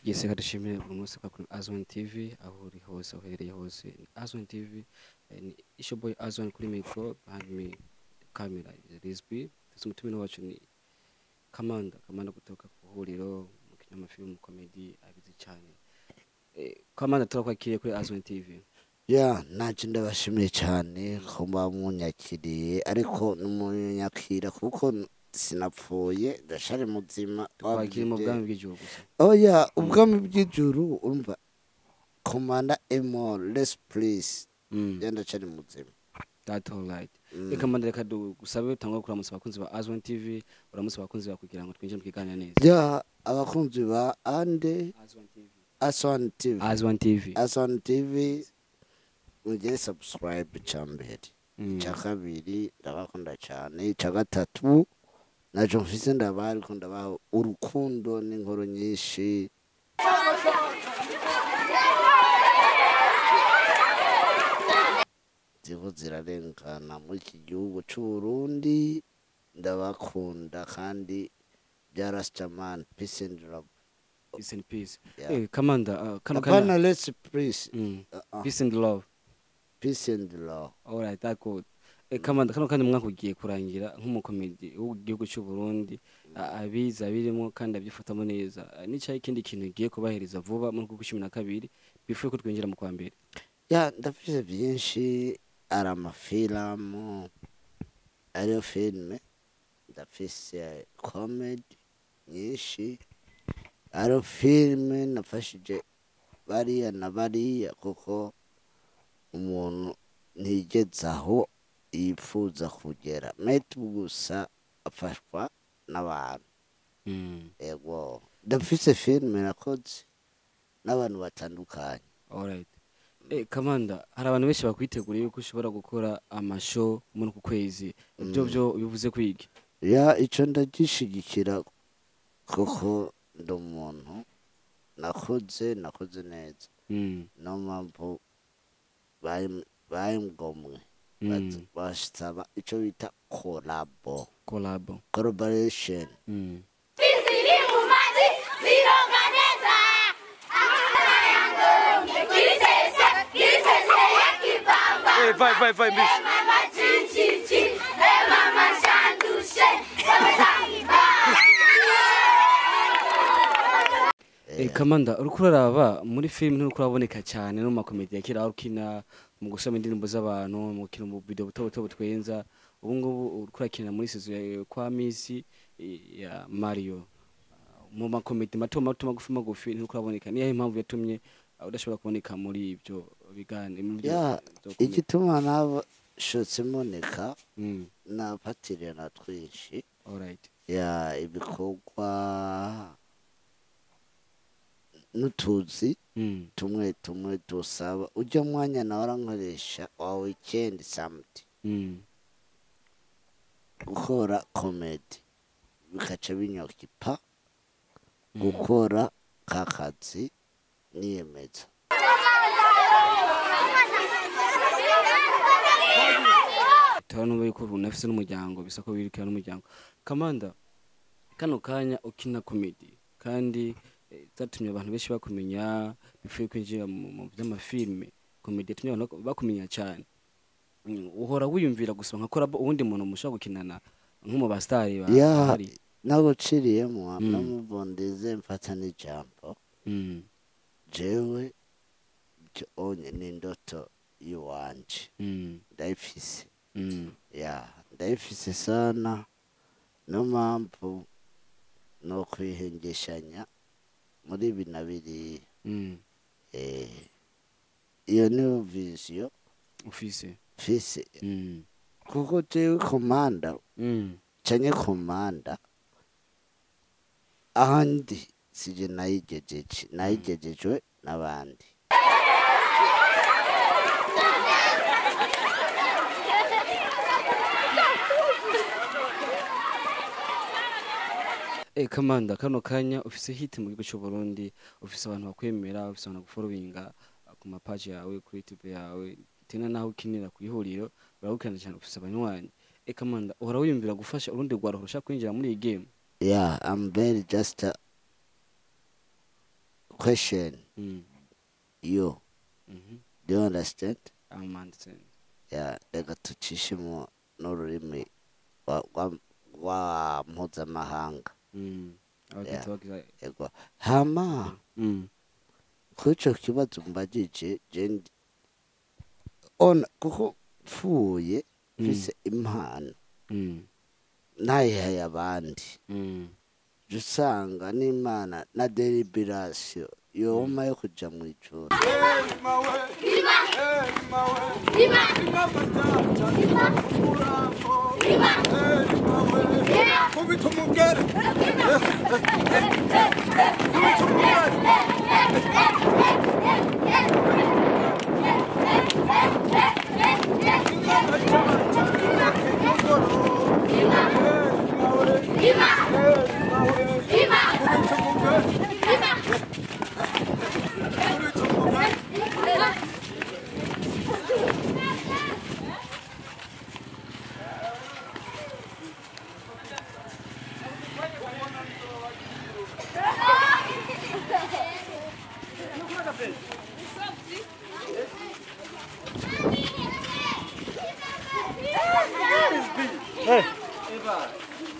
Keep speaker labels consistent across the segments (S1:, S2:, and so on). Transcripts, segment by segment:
S1: Yese kadashimire umunsi kwa Azwan TV aho uri hose uhereye hose. Azwan TV ni ishoboy Azwan kuri micro behind me camera is Rizbi. Tumutumino wacu ni Kamanda kutoka kuhuriro mu kinyamafilm comedy abizi cyane. Kamanda turakwakiriye kuri Azwan TV.
S2: Naje ndabashimiye cyane ko bamunyakiriye ariko numunyakira kuko sinapfuye ndashare muzima
S1: twakiri mu bwami bw'ijuru gusa.
S2: Ubwami bw'ijuru urumva Komanda emo let's please yenda cyane muzima.
S1: That's all right. Kamanda reka dusabe utangwa kuramutsa abakunzi ba Azwan TV uramutsa abakunzi ba kugira ngo twinjire mu kiganiro neza.
S2: Abakunzi ba Azwan TV mugire subscribe cyambere cya kabiri ndabakunda cyane cya gatatu naje mfise ndabari ko ndabaho urukundo n'inkoro nyinshi ziho zirarengana muri iki gihugu cy'u Burundi ndabakunda kandi byarastamana peace and love.
S1: Peace and peace. Kamanda
S2: kana let's please
S1: peace and love.
S2: Peace and love.
S1: All right, that's good. Kamanda kandi mwaka ugiye kurangira nk'umukomedi w'igihugu cy'u Burundi abiza birimo kandi abyifatamo neza. N'icyayi kindi kintu giye kubahereza vuba muri 2012 bifuye ko twinjira mu kwa mbere.
S2: Ndafise byinshi ari amafilmu ariyo filme ndafise comedy nyinshi ariyo filme nafashije bariya na bariya kuko umuntu ntigezaho yifuza kugera metu gusa afashwa n'abantu. Yego ndafise filme nakoze n'abantu batandukanye.
S1: All right. Kamanda hari abantu benshi bakwiteguriye yuko ushobora gukora amashow muri ku kwezi byo bivuze kwiga.
S2: Ico ndagishigikira kuko ndo muntu nakoze neza. No mpamvu bayimgomwe basaba ico bita collaboration.
S1: Vai miss. Kamanda urukuraraba muri film ntukuraboneka cyane no makomedi yakira ukina mu gusoma indirimbo z'abantu mu kino mu video buto butwenza ubu ngubu urukurakina muri season kwa Miss ya Mario mu makomedi mato magufi ntukuraboneka niyo impamvu yatumye udashobora kuboneka muri ibyo bigane
S2: igituma nabo shotse moneka na patire na twinshi.
S1: All right.
S2: Ibikorwa nutuzi tumwe dusaba ujya mwanya na warankoresha wa weekend something gukora comedy bikaca binyokipa gukora kakazi niyemeza.
S1: Tano yuko unafise n'umuryango bisako birikira n'umuryango. Kamanda kano kanya ukina comedy kandi zatumye abantu benshi bakumenya bifuye kwinjira mu by'amafilme comedy yatumye abantu bakumenya cyane. Uhora wiyumvira gusa nkakora ubundi muntu mushaka gukinana nk'umu bastari
S2: bahari. Nago ciriyemo namubondeze mfata n'ijambo. Jewe onye n'indoto yiwanje ndayifise. Ndayifise sana no mpamvu no kwihengeshanya muri binabiri. Iyo niyo vision
S1: ufise
S2: kuko jewe komanda canye komanda ahandi sije nayigejejwe n'abandi.
S1: Kamanda kano kanya ufise hit mu gihugu cy'u Burundi, ufise abantu bakwemera, ufise abantu gufollowinga ku mapage yawe kuri YouTube yawe, tena naho ukinira ku ihuriro baragukunda cyane, ufise abanywanyi. Kamanda uhora wiyumvira gufasha urundi rwaro rushaka kwinjira muri iyi game?
S2: Yeah, I'm very just a question. You. Do you understand?
S1: I'm understand.
S2: Yeah, reka tucishe mu n'ururimi wa mpuzamahanga. Ego. Hama. Kuco kibazo mbajije jendi on kuko pfuye fise impano nayihaye abandi jusanga n'Imana na deliberation yoma yo kuja mu ijuru.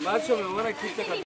S1: Macho me wanna keep the